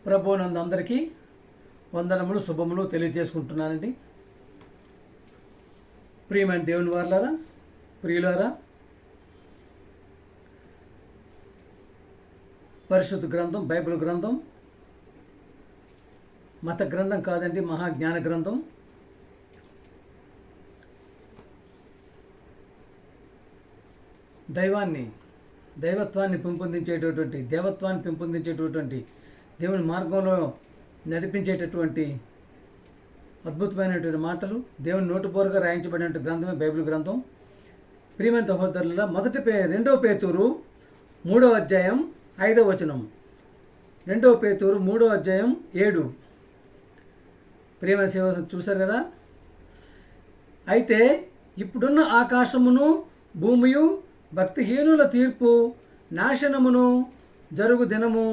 ప్రభువునందు అందరికీ వందనములు శుభములు తెలియజేసుకుంటున్నానండి. ప్రియమైన దేవుని వారలారా, ప్రియులారా, పరిశుద్ధ గ్రంథం బైబిల్ గ్రంథం మత గ్రంథం కాదండి, మహాజ్ఞాన గ్రంథం. దైవత్వాన్ని పెంపొందించేటటువంటి, దేవత్వాన్ని పెంపొందించేటటువంటి, దేవుని మార్గంలో నడిపించేటటువంటి అద్భుతమైనటువంటి మాటలు దేవుని నోటుపోరుగా రాయించబడిన గ్రంథమే బైబిల్ గ్రంథం. ప్రియమైన సహోదరుల, 2 పేతురు 3వ అధ్యాయం 5వ వచనం, 2 పేతురు 3వ అధ్యాయం 7. ప్రియమైన సేవ చూశారు కదా. అయితే ఇప్పుడున్న ఆకాశమును భూమియు భక్తిహీనుల తీర్పు నాశనమును జరుగు దినము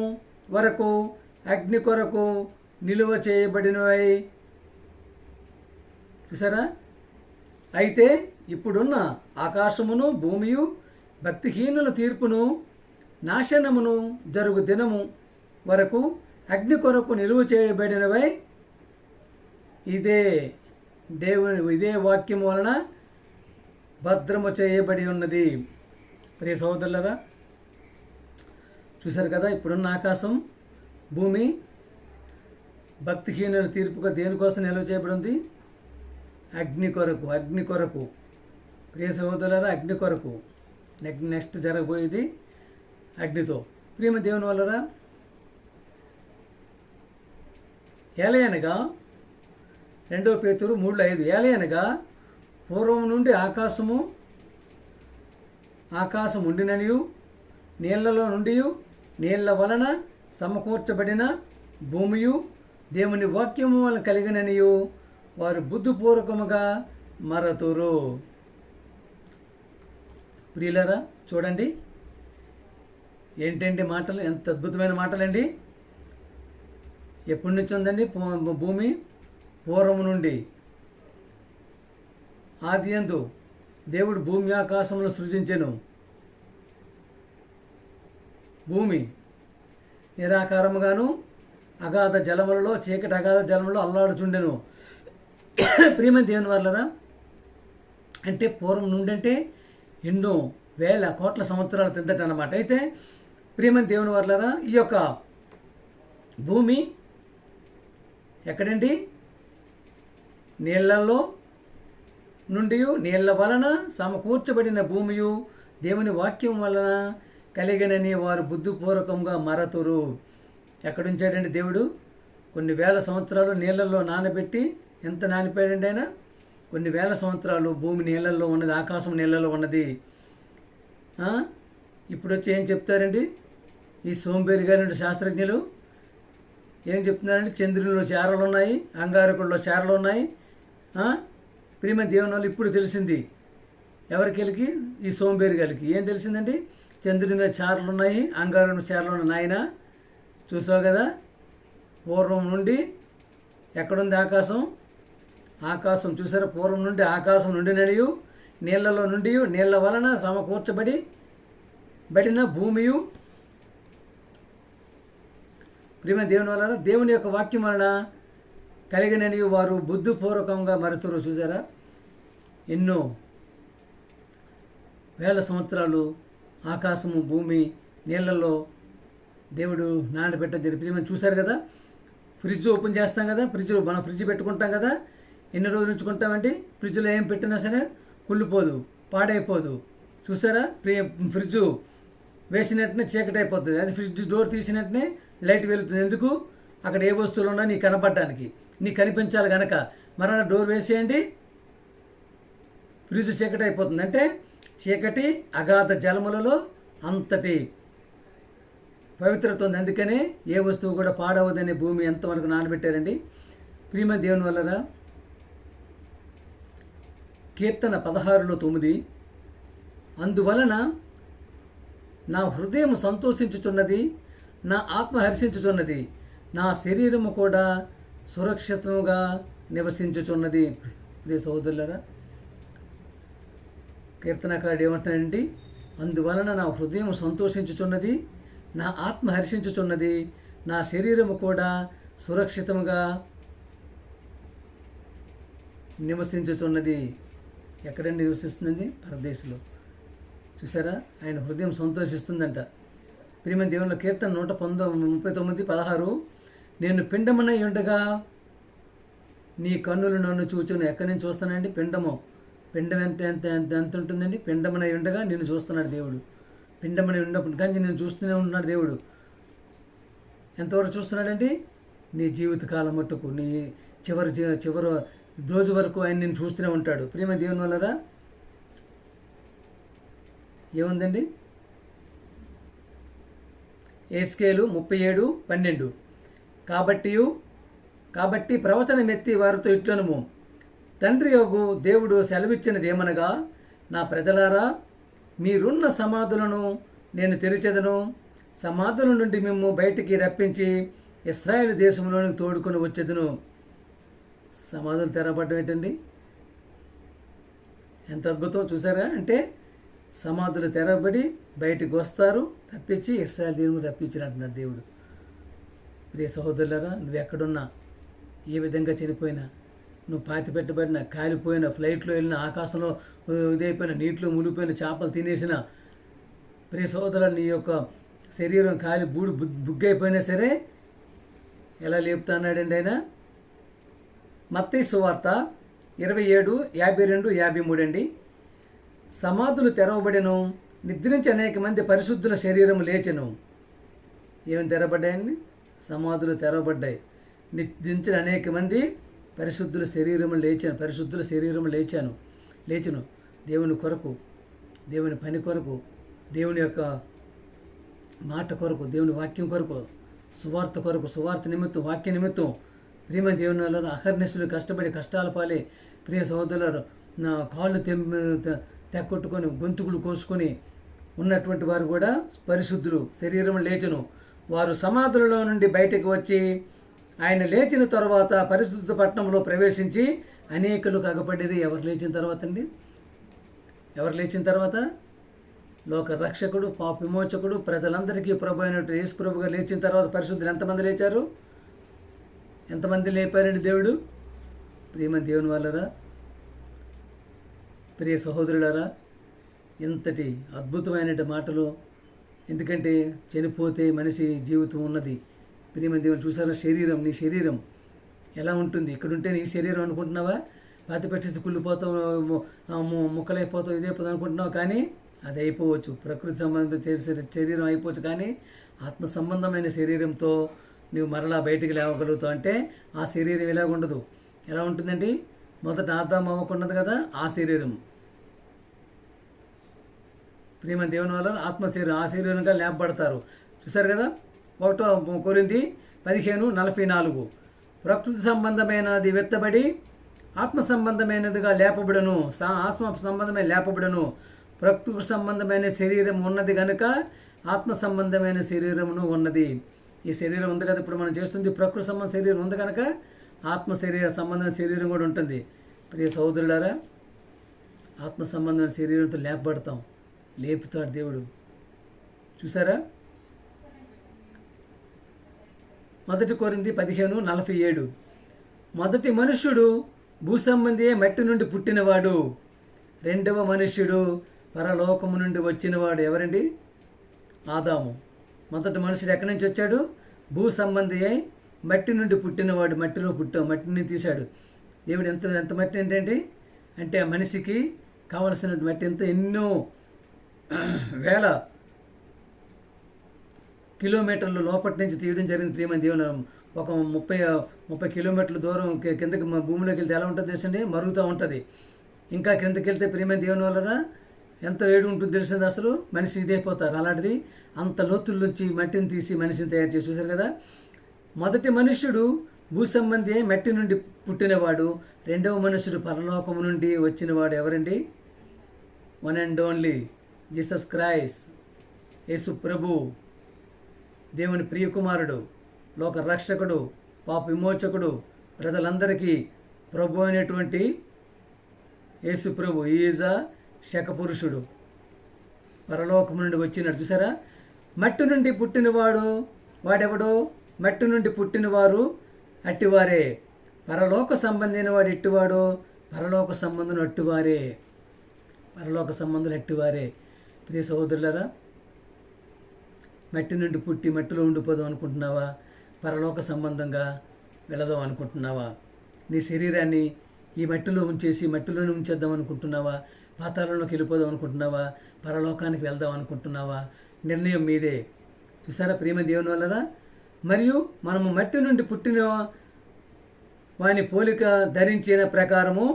వరకు అగ్ని కొరకు నిలువ చేయబడినవై. చూసారా? అయితే ఇప్పుడున్న ఆకాశమును భూమియు భక్తిహీనుల తీర్పును నాశనమును జరుగు దినము వరకు అగ్ని కొరకు నిలువ చేయబడినవై. ఇదే వాక్యం వలన భద్రము చేయబడి ఉన్నది. ప్రియ సహోదరులరా, చూశారు కదా. ఇప్పుడున్న ఆకాశం భూమి భక్తిహీనుల తీర్పుగా దేనికోసం నిల్వ చేయబడి ఉంది? అగ్ని కొరకు. ప్రియ సహోదరులరా, అగ్ని కొరకు. నెక్స్ట్ జరగబోయేది అగ్నితో. ప్రియమ దేవుని వల్లరా, ఏలయనగా 2 పేతురు 3:5, ఏలయనగా పూర్వం నుండి ఆకాశం ఉండిననియు నీళ్లలో నుండి నీళ్ల వలన సమకూర్చబడిన భూమియు దేవుని వాక్యము వలన కలిగిననియు వారు బుద్ధిపూర్వకముగా మరతురు. ప్రియులరా, చూడండి ఏంటండి మాటలు, ఎంత అద్భుతమైన మాటలండి. ఎప్పటి నుంచి ఉందండి భూమి? పూర్వం నుండి. ఆదియందు దేవుడు భూమి ఆకాశములను సృజించెను. భూమి నిరాకారముగాను అగాధ జలములలో, చీకటి అగాధ జలములలో అల్లాడుచుండెను. ప్రియమైన దేవుని వల్లరా, అంటే పూర్వం నుండి అంటే ఎన్నో వేల కోట్ల సంవత్సరాల కిందట అన్నమాట. అయితే ప్రియమైన దేవుని వల్లరా, ఈ యొక్క భూమి ఎక్కడండి? నీళ్లలో నుండి నీళ్ల వలన సమకూర్చబడిన భూమియు దేవుని వాక్యం వలన కలిగినని వారు బుద్ధిపూర్వకంగా మరతురు. ఎక్కడుంచాడండి దేవుడు? కొన్ని వేల సంవత్సరాలు నీళ్ళల్లో నానబెట్టి, ఎంత నానిపోయాడండి ఆయన? కొన్ని వేల సంవత్సరాలు భూమి నీళ్ళల్లో ఉన్నది, ఆకాశం నీళ్ళల్లో ఉన్నది. ఇప్పుడు వచ్చి ఏం చెప్తారండి ఈ సోంబేరి గారి శాస్త్రజ్ఞులు? ఏం చెప్తున్నారండి? చంద్రునిలో చారలు ఉన్నాయి, అంగారకుల్లో చారలు ఉన్నాయి. ప్రియమైన దేవుని వల్ల ఇప్పుడు తెలిసింది ఎవరికి? ఈ సోంబేరి గారికి ఏం తెలిసిందండి? చంద్రుని చారలు ఉన్నాయి, అంగారకుల చారలు ఉన్నాయి. నాయన చూసావు కదా, పూర్వం నుండి ఎక్కడుంది ఆకాశం చూసారా? పూర్వం నుండి ఆకాశం నుండి నడియు నీళ్లలో నుండి నీళ్ల వలన సమకూర్చబడిన భూమియు. ప్రియమైన దేవుని వలన, దేవుని యొక్క వాక్యం వలన కలిగినని వారు బుద్ధిపూర్వకంగా మరుతురు. చూసారా? ఎన్నో వేల సంవత్సరాలు ఆకాశము భూమి నీళ్ళల్లో దేవుడు నానబెట్టడం జరిపి చూశారు కదా. ఫ్రిడ్జ్ ఓపెన్ చేస్తాం కదా, మనం ఫ్రిడ్జ్ పెట్టుకుంటాం కదా, ఎన్ని రోజులు ఉంచుకుంటామండి? ఫ్రిడ్జ్లో ఏం పెట్టినా సరే కుళ్ళిపోదు, పాడైపోదు. చూసారా? ఫ్రిడ్జ్ వేసినట్టునే చీకటి అయిపోతుంది. అది ఫ్రిడ్జ్ డోర్ తీసినట్టునే లైట్ వెలుగుతుంది. ఎందుకు? అక్కడ ఏ వస్తువులు ఉన్నా నీకు కనపడడానికి, నీకు కనిపించాలి కనుక. మరలా డోర్ వేసేయండి, ఫ్రిడ్జ్ చీకటి అయిపోతుంది. అంటే చీకటి అగాధ జలములలో అంతటి పవిత్రత ఉంది. అందుకనే ఏ వస్తువు కూడా పాడవదనే భూమి ఎంతవరకు నానబెట్టారండి. ప్రియమైన దేవుని వల్లరా, కీర్తన 16:9, అందువలన నా హృదయం సంతోషించుచున్నది, నా ఆత్మ హర్షించుచున్నది, నా శరీరము కూడా సురక్షితముగా నివసించుచున్నది. ప్రియ సహోదరులరా, కీర్తనకారుడు ఏమంటున్నాడండి? అందువలన నా హృదయం సంతోషించుచున్నది, నా ఆత్మ హర్షించుచున్నది, నా శరీరము కూడా సురక్షితముగా నివసించుచున్నది. ఎక్కడండి నివసిస్తుందండి? పరదేశంలో. చూసారా, ఆయన హృదయం సంతోషిస్తుందంట. ప్రియమైన దేవుని కీర్తన 139:16, నేను పిండమునై ఉండగా నీ కన్నులు నన్ను చూచును. ఎక్కడి నుంచి చూస్తానండి? పిండం ఎంత ఉంటుందండి? పిండమునై ఉండగా నిన్ను చూస్తున్నాడు దేవుడు. పిండమునై ఉన్నప్పుడు కానీ నేను చూస్తూనే ఉంటున్నాడు దేవుడు. ఎంతవరకు చూస్తున్నాడండి? నీ జీవితకాలం మట్టుకు, నీ చివరి రోజు వరకు ఆయన నేను చూస్తూనే ఉంటాడు. ప్రియమైన దేవుని వల్లరా ఏముందండి? ఎస్కేలు 37:12, కాబట్టి ప్రవచనం ఎత్తి వారితో ఇట్లనుము, తండ్రి యొగు దేవుడు సెలవిచ్చినదేమనగా, నా ప్రజలారా, మీరున్న సమాధులను నేను తెరిచెదను, సమాధుల నుండి మేము బయటికి రప్పించి ఇశ్రాయేలు దేశంలోనికి తోడుకొని వచ్చేదను. సమాధులు తెరబడడం ఏంటండి? ఎంత అద్భుతం! చూసారా? అంటే సమాధులు తెరబడి బయటికి వస్తారు, రప్పించి ఇశ్రాయేలు దేవుడు రప్పించినట్టున్నాడు దేవుడు. ప్రియ సహోదరులారా, నువ్వు ఎక్కడున్నా, ఏ విధంగా చనిపోయినా, నువ్వు పాతి పెట్టబడినా, కాలిపోయినా, ఫ్లైట్లో వెళ్ళినా, ఆకాశంలో ఇదైపోయినా, నీటిలో మునిగిపోయిన, చేపలు తినేసిన, ప్రియ సహోదరులు, నీ యొక్క శరీరం కాలి బుగ్గైపోయినా సరే ఎలా లేపుతున్నాడండి ఆయన? మత్తయి సువార్త 27:52-53 అండి. సమాధులు తెరవబడెను, నిద్రించి అనేక మంది పరిశుద్ధుల శరీరము లేచెను. ఏమి తెరబడ్డాయండి? సమాధులు తెరవబడ్డాయి. నిద్రించిన అనేక మంది పరిశుద్ధుల శరీరము లేచెను. దేవుని కొరకు, దేవుని పని కొరకు, దేవుని యొక్క మాట కొరకు, దేవుని వాక్యం కొరకు, సువార్త కొరకు, సువార్త నిమిత్తం, వాక్య నిమిత్తం, ప్రియమ దేవుని వల్ల అహర్నిశలు కష్టపడి కష్టాల పాలే ప్రియ సహోదరులు నా కాళ్ళు తెక్కొట్టుకొని గొంతుకులు కోసుకొని ఉన్నటువంటి వారు కూడా పరిశుద్ధులు శరీరం లేచెను. వారు సమాధులలో నుండి బయటకు వచ్చి ఆయన లేచిన తర్వాత పరిశుద్ధ పట్టణంలో ప్రవేశించి అనేకులు కగపడిరి. ఎవరు లేచిన తర్వాత అండి? ఎవరు లేచిన తర్వాత? లోక రక్షకుడు, పాప విమోచకుడు, ప్రజలందరికీ ప్రభు అయినట్టు యేసు ప్రభుగా లేచిన తర్వాత పరిశుద్ధులు ఎంతమంది లేచారు? ఎంతమంది లేపారండి దేవుడు? ప్రియమ దేవుని వాళ్ళరా, ప్రియ సహోదరులారా, ఇంతటి అద్భుతమైన మాటలు. ఎందుకంటే చనిపోతే మనిషి జీవితం ఉన్నది. ప్రియమ దేవుని చూసారా? నీ శరీరం ఎలా ఉంటుంది? ఇక్కడుంటే నీ శరీరం అనుకుంటున్నావా? పాతి పెట్టేసి కుళ్ళిపోతావు, ముక్కలైపోతావు, ఇదైపోతావు అనుకుంటున్నావు. కానీ అది అయిపోవచ్చు. ప్రకృతి సంబంధమైన శరీరం అయిపోవచ్చు. కానీ ఆత్మ సంబంధమైన శరీరంతో నువ్వు మరలా బయటికి లేవగలుగుతావు. అంటే ఆ శరీరం ఇలాగ ఉండదు. ఎలా ఉంటుందండి? మొదట ఆదాము అవ్వకున్నది కదా ఆ శరీరం. ప్రియమ దేవుని వల్ల ఆత్మ శరీరం, ఆ శరీరంగా లేపబడతారు. చూసారు కదా? 1 కొరింథీ 15:44, ప్రకృతి సంబంధమైనది వెత్తబడి ఆత్మ సంబంధమైనదిగా లేపబడను. ఆత్మ సంబంధమైన లేపబడను. ప్రకృతి సంబంధమైన శరీరం ఉన్నది కనుక ఆత్మ సంబంధమైన శరీరమును ఉన్నది. ఈ శరీరం ఉంది కదా, ఇప్పుడు మనం చేస్తుంది ప్రకృతి సంబంధ శరీరం ఉంది కనుక ఆత్మ సంబంధమైన శరీరం కూడా ఉంటుంది. ప్రియ సహోదరులారా, ఆత్మ సంబంధమైన శరీరంతో లేపబడతాం. లేపుతాడు దేవుడు. చూసారా? 1 కొరింథీ 15:47, మొదటి మనుష్యుడు భూసంబంధియే మట్టి నుండి పుట్టినవాడు, రెండవ మనుష్యుడు పరలోకము నుండి వచ్చినవాడు. ఎవరండి? ఆదాము. మొదటి మనుషుడు ఎక్కడి నుంచి వచ్చాడు? భూ సంబంధి అయి మట్టి నుండి పుట్టినవాడు. మట్టిని తీశాడు దేవుడు. ఎంత మట్టి ఏంటంటే అంటే ఆ మనిషికి కావలసిన మట్టి ఎన్నో వేల కిలోమీటర్లు లోపటి నుంచి తీయడం జరిగింది. ప్రియమైన దేవుని, ఒక 30 కిలోమీటర్ల దూరం కిందకి భూమిలోకి వెళ్తే ఎలా ఉంటుంది తెలుసండి? మరుగుతూ ఉంటుంది. ఇంకా కిందకి వెళ్తే ప్రియమైన దేవుని వలన ఎంత వేడి ఉంటుంది తెలిసింది. అసలు మనిషి ఇదైపోతారు. అలాంటిది అంత లోతుల నుంచి మట్టిని తీసి మనిషిని తయారు చేసి చూశారు కదా. మొదటి మనుష్యుడు భూసంబంధి మట్టి నుండి పుట్టినవాడు, రెండవ మనుష్యుడు పరలోకము నుండి వచ్చినవాడు. ఎవరండి? One and only Jesus Christ, యేసు ప్రభు, దేవుని ప్రియకుమారుడు, లోక రక్షకుడు, పాప విమోచకుడు, ప్రజలందరికీ ప్రభు అయినటువంటి యేసు ప్రభు ఈజ్ అ శకపురుషుడు. పరలోకము నుండి వచ్చినాడు. చూసారా? మట్టి నుండి పుట్టినవాడు వాడెవడో మట్టి నుండి పుట్టినవారు అట్టివారే, పరలోక సంబంధైన వాడు ఎట్టివాడో పరలోక సంబంధులు అట్టివారే, పరలోక సంబంధులు అట్టివారే. ప్రియ సహోదరులారా, మట్టి నుండి పుట్టి మట్టిలో ఉండిపోదాం అనుకుంటున్నావా? పరలోక సంబంధంగా వెళదాం అనుకుంటున్నావా? నీ శరీరాన్ని ఈ మట్టిలో ఉంచేసి మట్టిలోనే ఉంచేద్దాం అనుకుంటున్నావా? పాతాళంలోకి వెళ్ళిపోదాం అనుకుంటున్నావా? పరలోకానికి వెళ్దాం అనుకుంటున్నావా? నిర్ణయం మీదే. చూసారా ప్రేమ దేవుని వలన. మరియు మనము మట్టి నుండి పుట్టిన వాని పోలిక ధరించిన ప్రకారము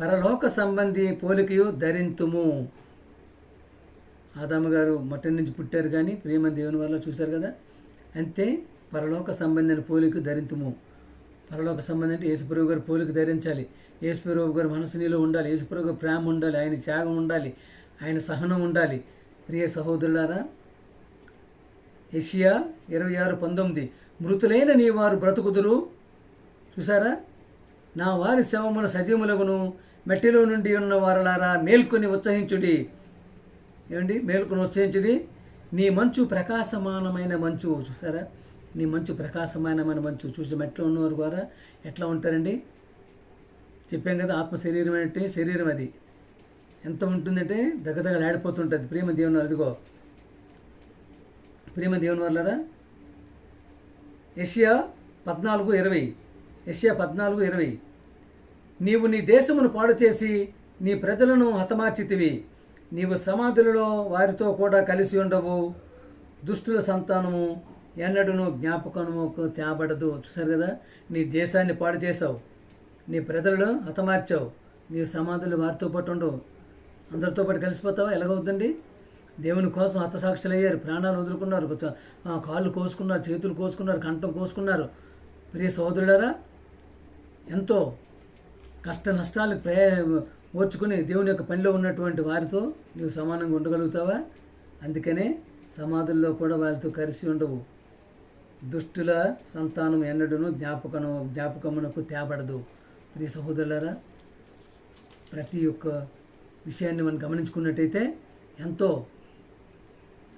పరలోక సంబంధి పోలికయు ధరింతుము. ఆదాము గారు మట్టి నుంచి పుట్టారు కానీ ప్రేమ దేవుని వల్ల చూశారు కదా. అంతే పరలోక సంబంధిని పోలిక ధరింతుము. పరలోక సంబంధం అంటే యేసుప్రభు గారు పోలిక ధరించాలి. యేసుప్రభు గారు మనసు నీలో ఉండాలి. యేసుప్రభు గారు ప్రేమ ఉండాలి. ఆయన త్యాగం ఉండాలి. ఆయన సహనం ఉండాలి. ప్రియ సహోదరులారా, యెషయా 26:19 మృతులైన నీ వారు బ్రతుకుదురు. చూసారా, నా వారి శవముల సజీవులగును, మట్టిలో నుండి ఉన్న వారలారా మేల్కొని ఉత్సహించుడి. ఏమండి, మేల్కొని ఉత్సహించుడి. నీ మంచు ప్రకాశమానమైన మంచు. చూసారా, నీ మంచు ప్రకాశమానమైన మంచు. చూసి మట్టిలో ఉన్నవారు ద్వారా ఎట్లా ఉంటారండి? చెప్పాం కదా, ఆత్మ శరీరం అంటే శరీరం అది ఎంత ఉంటుందంటే దగదగలాడిపోతుంటుంది. ప్రేమ దేవుని అదిగో ప్రేమ దేవుని వల్లరా. యెషయా 14:20 యెషయా 14:20 నీవు నీ దేశమును పాడు చేసి నీ ప్రజలను హతమార్చితివి. నీవు సమాధులలో వారితో కూడా కలిసి ఉండవు. దుష్టుల సంతానము ఎన్నడూను జ్ఞాపకముకు తేబడదు. చూసారు కదా, నీ దేశాన్ని పాడు చేసావు, నీ ప్రజలను హతమార్చావు, నీ సమాధులు వారితో పాటు ఉండవు. అందరితో పాటు కలిసిపోతావా? ఎలాగవుతుందండి? దేవుని కోసం హతసాక్షులు అయ్యారు, ప్రాణాలు వదులుకున్నారు, కాళ్ళు కోసుకున్నారు, చేతులు కోసుకున్నారు, కంఠం కోసుకున్నారు. ప్రియ సహోదరులారా, ఎంతో కష్ట నష్టాలు ఓర్చుకుని దేవుని యొక్క పనిలో ఉన్నటువంటి వారితో నీవు సమానంగా ఉండగలుగుతావా? అందుకనే సమాధుల్లో కూడా వారితో కలిసి ఉండవు. దుష్టుల సంతానం ఎన్నడూను జ్ఞాపకమునకు తేబడదు. ప్రియ సహోదరులారా, ప్రతి ఒక్క విషయాన్ని మనం గమనించుకున్నట్టయితే ఎంతో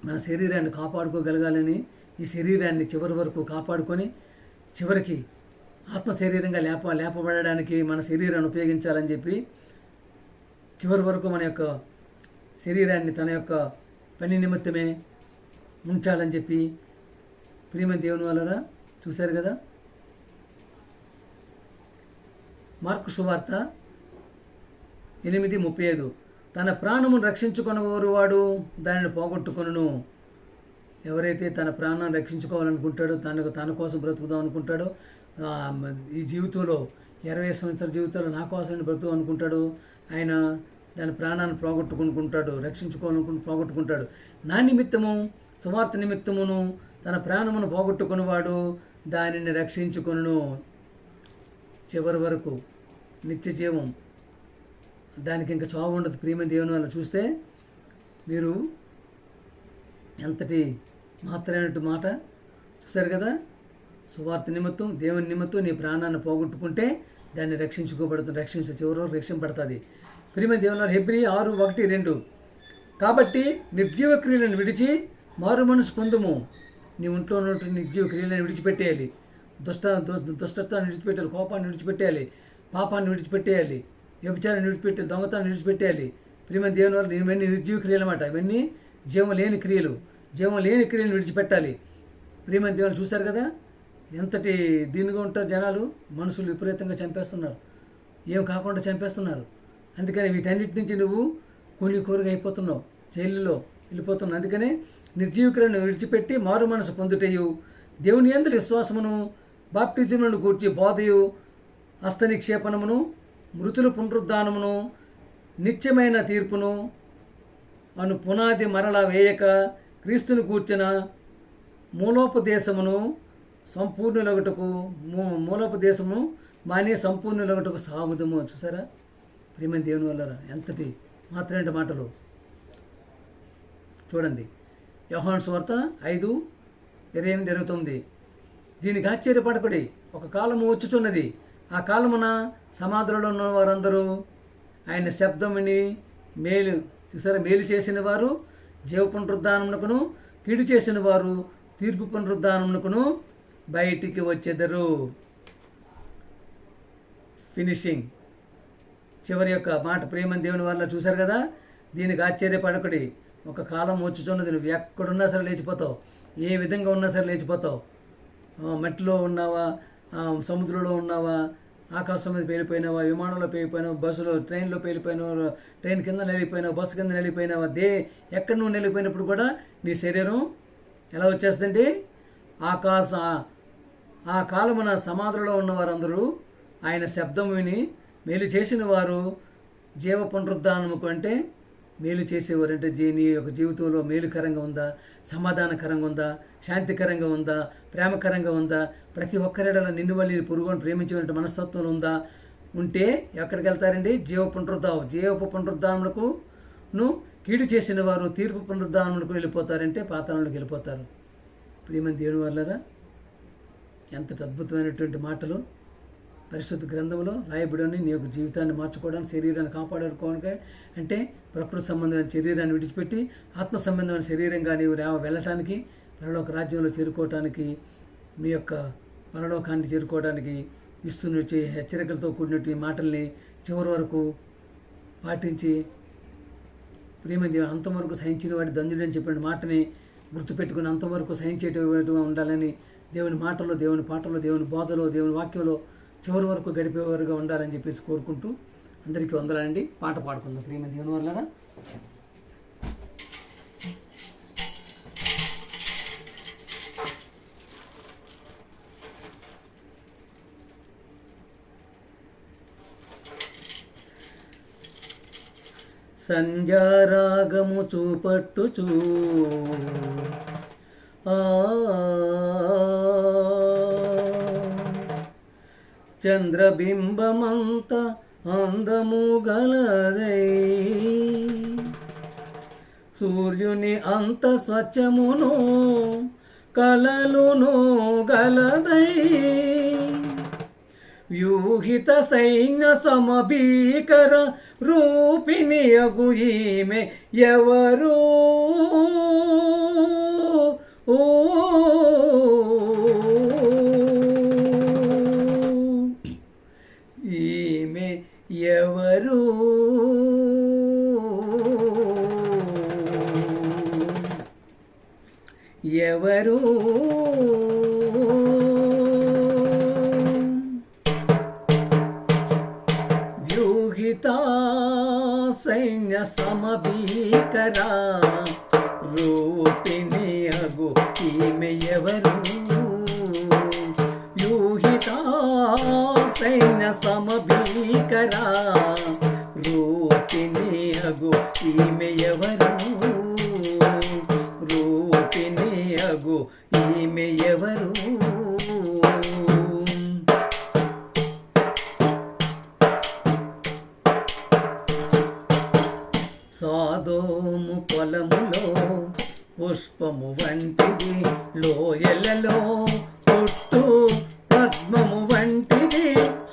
మన శరీరాన్ని కాపాడుకోగలగాలని, ఈ శరీరాన్ని చివరి వరకు కాపాడుకొని చివరికి ఆత్మ శరీరంగా లేపబడడానికి మన శరీరాన్ని ఉపయోగించాలని చెప్పి చివరి వరకు మన యొక్క శరీరాన్ని తన యొక్క పని నిమిత్తమే ఉంచాలని చెప్పి ప్రియమైన దేవుని వలన చూశారు కదా. మార్కు సువార్త 8:35 తన ప్రాణమును రక్షించుకొనగోరు వాడు దానిని పోగొట్టుకొనును. ఎవరైతే తన ప్రాణాన్ని రక్షించుకోవాలనుకుంటాడో, తన కోసం బ్రతుకుదాం అనుకుంటాడో, ఈ జీవితంలో 20 సంవత్సరాల జీవితంలో నా కోసం బ్రతుకుదాం అనుకుంటాడు, ఆయన దాని ప్రాణాన్ని పోగొట్టుకుంటాడు, పోగొట్టుకుంటాడు. నా నిమిత్తము సువార్త నిమిత్తమును తన ప్రాణమును పోగొట్టుకున్నవాడు దానిని రక్షించుకొనును. చివరి వరకు నిత్య జీవం, దానికి ఇంకా చావు ఉండదు. ప్రియమైన దేవుని వల్ల చూస్తే మీరు ఎంతటి మాత్రమైనట్టు మాట చూశారు కదా. సువార్త నిమిత్తం, దేవుని నిమిత్తం నీ ప్రాణాన్ని పోగొట్టుకుంటే దాన్ని చివరి రక్షింపబడుతుంది. ప్రియమైన దేవుని హెబ్రీ 6:1-2 కాబట్టి నిర్జీవ క్రియలను విడిచి మారు మనసు పొందుము. నీ ఒంట్లో ఉన్నటువంటి నిర్జీవ క్రియలను విడిచిపెట్టేయాలి. దుష్టత్వాన్ని విడిచిపెట్టాలి, కోపాన్ని విడిచిపెట్టేయాలి, పాపాన్ని విడిచిపెట్టేయాలి, వ్యభిచారాన్ని విడిచిపెట్టాలి, దొంగతనాన్ని విడిచిపెట్టేయాలి. ప్రియమైన దేవుని వల్ల ఇవన్నీ నిర్జీవ క్రియలు అన్నమాట. ఇవన్నీ జీవం లేని క్రియలు. జీవం లేని క్రియలను విడిచిపెట్టాలి. ప్రియమైన దేవుని చూశారు కదా, ఎంతటి దీనిగా ఉంటారు జనాలు. మనుషులు విపరీతంగా చంపేస్తున్నారు, ఏం కాకుండా చంపేస్తున్నారు. అందుకని వీటన్నిటి నుంచి నువ్వు కూలికోరుగా అయిపోతున్నావు, జైలులో వెళ్ళిపోతున్నావు. అందుకనే నిర్జీవ క్రియలను విడిచిపెట్టి మారు మనసు పొందుటయు, దేవుని యందు విశ్వాసమును, బాప్టిజములను గూర్చి బోధయు, హస్తనిక్షేపణమును, మృతుల పునరుద్ధానమును, నిత్యమైన తీర్పును అను పునాది మరల వేయక క్రీస్తును కూర్చిన మూలోపదేశమును సంపూర్ణులొగటకు మూలోపదేశము మానే సంపూర్ణులొగటకు సాగుదము. చూసారా ప్రియమైన దేవుని వల్ల ఎంతటి మాత్రమే మాటలు చూడండి. యోహాను సువార్త 5:28-29 దీనికి ఆశ్చర్యపడకుడి, ఒక కాలము వచ్చుచున్నది, ఆ కాలమున సమాధులలో ఉన్న వారందరూ ఆయన శబ్దం విని మేలు చేసిన వారు జీవ పునరుద్ధానమునకును, కీడు చేసిన వారు తీర్పు పునరుద్ధానమునకును బయటికి వచ్చెదరు. ఫినిషింగ్, చివరి యొక్క మాట. ప్రేమని దేవుని వల్ల చూశారు కదా. దీనికి ఆశ్చర్యపడకడి. ఒక కాలం వచ్చుచున్నది, నువ్వు ఎక్కడున్నా సరే లేచిపోతావు, ఏ విధంగా ఉన్నా సరే లేచిపోతావు. మట్టిలో ఉన్నావా, సముద్రంలో ఉన్నావా, ఆకాశం మీద పేలిపోయినావా, విమానంలో పేలిపోయినావా, బస్సులో ట్రైన్లో పేలిపోయినావా, ట్రైన్ కింద నిలిపోయినావా, బస్సు కింద నిలిపోయినావా, ఎక్కడ నువ్వు నిలిపోయినప్పుడు కూడా నీ శరీరం ఎలా వచ్చేస్తుందండి? ఆ కాలమున సమాధులలో ఉన్నవారందరూ ఆయన శబ్దం విని మేలు చేసిన వారు జీవ పునరుద్ధానముకు, అంటే మేలు చేసేవారు అంటే నీ యొక్క జీవితంలో మేలుకరంగా ఉందా, సమాధానకరంగా ఉందా, శాంతికరంగా ఉందా, ప్రేమకరంగా ఉందా, ప్రతి ఒక్కరిడలా నిన్ను వల్లి పొరుగుని ప్రేమించేటువంటి మనస్తత్వం ఉందా? ఉంటే ఎక్కడికి వెళ్తారండి? జీవ పునరుద్ధానములకు కీడు చేసిన వారు తీర్పు పునరుద్ధానములకు వెళ్ళిపోతారంటే పాతాళంలోకి వెళ్ళిపోతారు. ప్రియమైన దేవుని వాళ్ళరా, ఎంత అద్భుతమైనటువంటి మాటలు పరిశుద్ధ గ్రంథంలో రాయబడి. నీ యొక్క జీవితాన్ని మార్చుకోవడానికి, శరీరాన్ని కాపాడుకోవడానికి, అంటే ప్రకృతి సంబంధమైన శరీరాన్ని విడిచిపెట్టి ఆత్మ సంబంధమైన శరీరంగా నీవు వెళ్ళటానికి, పరలోక రాజ్యంలో చేరుకోవటానికి, మీ యొక్క పరలోకాన్ని చేరుకోవడానికి ఇస్తున్న హెచ్చరికలతో కూడినటువంటి మాటల్ని చివరి వరకు పాటించి, ప్రేమ అంతవరకు సహించిన వాడి దంజుడు అని చెప్పిన మాటని గుర్తుపెట్టుకుని అంతవరకు సహించేటట్టుగా ఉండాలని, దేవుని మాటలో, దేవుని పాటలో, దేవుని బోధలో, దేవుని వాక్యంలో చివరి వరకు గడిపేవారుగా ఉండాలని చెప్పేసి కోరుకుంటూ అందరికీ వందలండి. పాట పాడుకుందాం. ప్రియమైన దేవుని వల్లరా, సంధ్యారాగము చూపట్టుచూ చంద్రబింబమంత అందము గలదై, సూర్యుని అంత స్వచ్ఛమును కలలును గలదై, వ్యూహిత సైన్య సమభీకర రూపిణియగు ఈమె ఎవరు? ఈమె ఎవరు? ఎవరు? వ్యూహితా సైన్య సమభీకర రూపిణియగు ఈమె ఎవరు? వ్యూహితా సైన్య సమభీకర రూపిణియగు ఈమె ఎవరు? రూపిణియగు ఈమె ఎవరు? సాదోము పొలములో పుష్పము వంటిది, లోయలలో పుట్టు పద్మము వంటిది.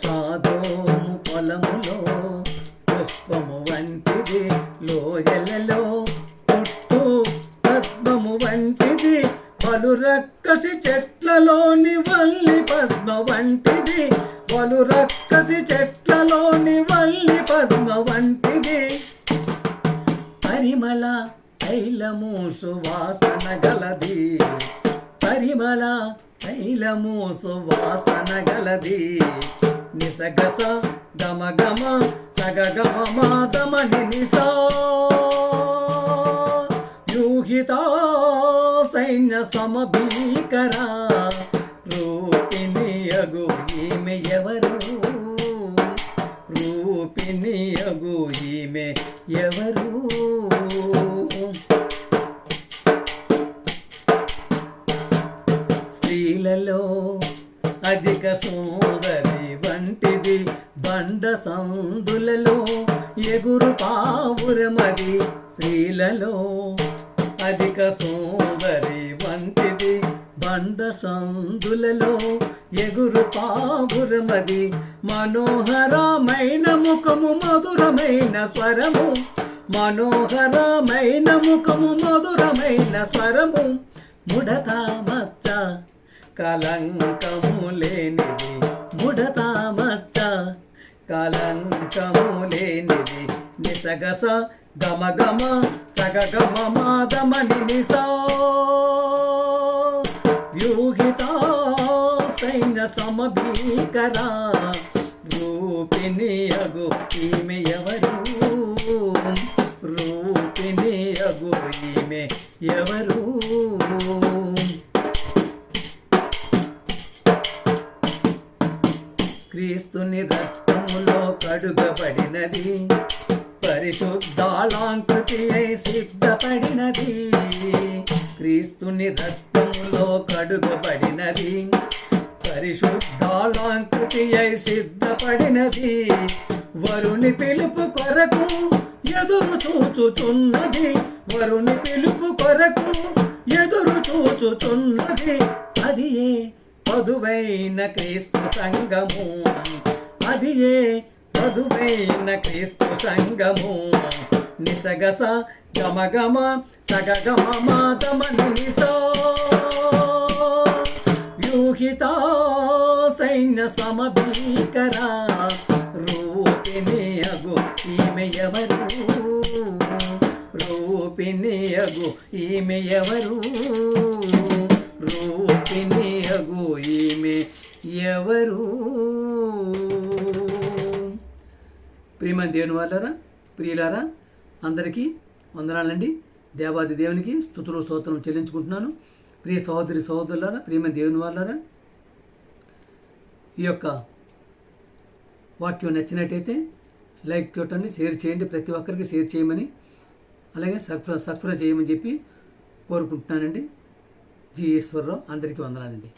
సాదోము పొలములో పుష్పము వంటిది, లోయలలో పుట్టు పద్మము వంటిది. పలు రక్కసి చెట్లలోని వల్లి పద్మ వంటిది, పలు రక్కసి చెట్లలోని వల్లి పద్మ వంటిది. పరిమళ తైలము సువాసన గలది, పరిమళ తైలము సువాసన గలది. నిసగస గమ గమ సగగమ మాదమని నిసా, వ్యూహితా సైన్య సమభీకర రూపిణియగు ఈమె ఎవరు? రూపిణియగు ఈమె ఎవరు? స్త్రీలలో అధిక సుందరి వంటిది, బండ సందులలో ఎగురు పావురమది. స్త్రీలలో అధిక సుందరి వంటిది, బండ సందులలో ఎగురు పావురమది. మనోహరమైన ముఖము మధురమైన స్వరము, మనోహరమైన ముఖము మధురమైన స్వరము. ముడత మచ్చ కలంకము లేనిది ముడతా మచ్చ, కలంకము లేనిది నిసగస గమగమ సగగమ మాదమని నిసా వ్యూహిత సైన్య సమభీకరా రూపిణియగు ఈమె ఎవరు, రూపిణియగు ఈమె ఎవరు. క్రీస్తుని రక్తములో కడుగబడినది, పరిశుద్ధాళాంకృతి అయి సిద్ధపడినది. క్రీస్తుని రక్తములో కడుగబడినది, పరిశుద్ధాళాంకృతి అయి సిద్ధపడినది. వరుని పిలుపు కొరకు ఎదురు చూచుచున్నది, వరుని పిలుపు కొరకు ఎదురు చూచుచున్నది. అది ఏ వధువైన క్రీస్తు సంఘము, అది ఏ వధువైన క్రీస్తు సంఘము. నిసగస గమగమ సగగమ మాదమని నిసా వ్యూహిత సైన్య సమభీకరా రూపిణియగు ఈమె ఎవరు, రూపిణియగు ఈమె ఎవరు, రూపిణియగు ఈమె ఎవరు. ప్రియమైన దేవుని వాళ్ళారా, ప్రియులారా, అందరికీ వందనాలండి. దేవాది దేవునికి స్తుతులు స్తోత్రం చెల్లించుకుంటున్నాను. ప్రియ సహోదరి సహోదరులారా, ప్రియమైన దేవుని వాళ్ళారా, ఈ యొక్క వాక్యం నచ్చినట్టయితే లైక్ కొట్టండి, షేర్ చేయండి, ప్రతి ఒక్కరికి షేర్ చేయమని, అలాగే సబ్స్క్రైబ్ చేయమని చెప్పి కోరుకుంటున్నానండి. జి ఈశ్వరరావు, అందరికీ వందనాలండి.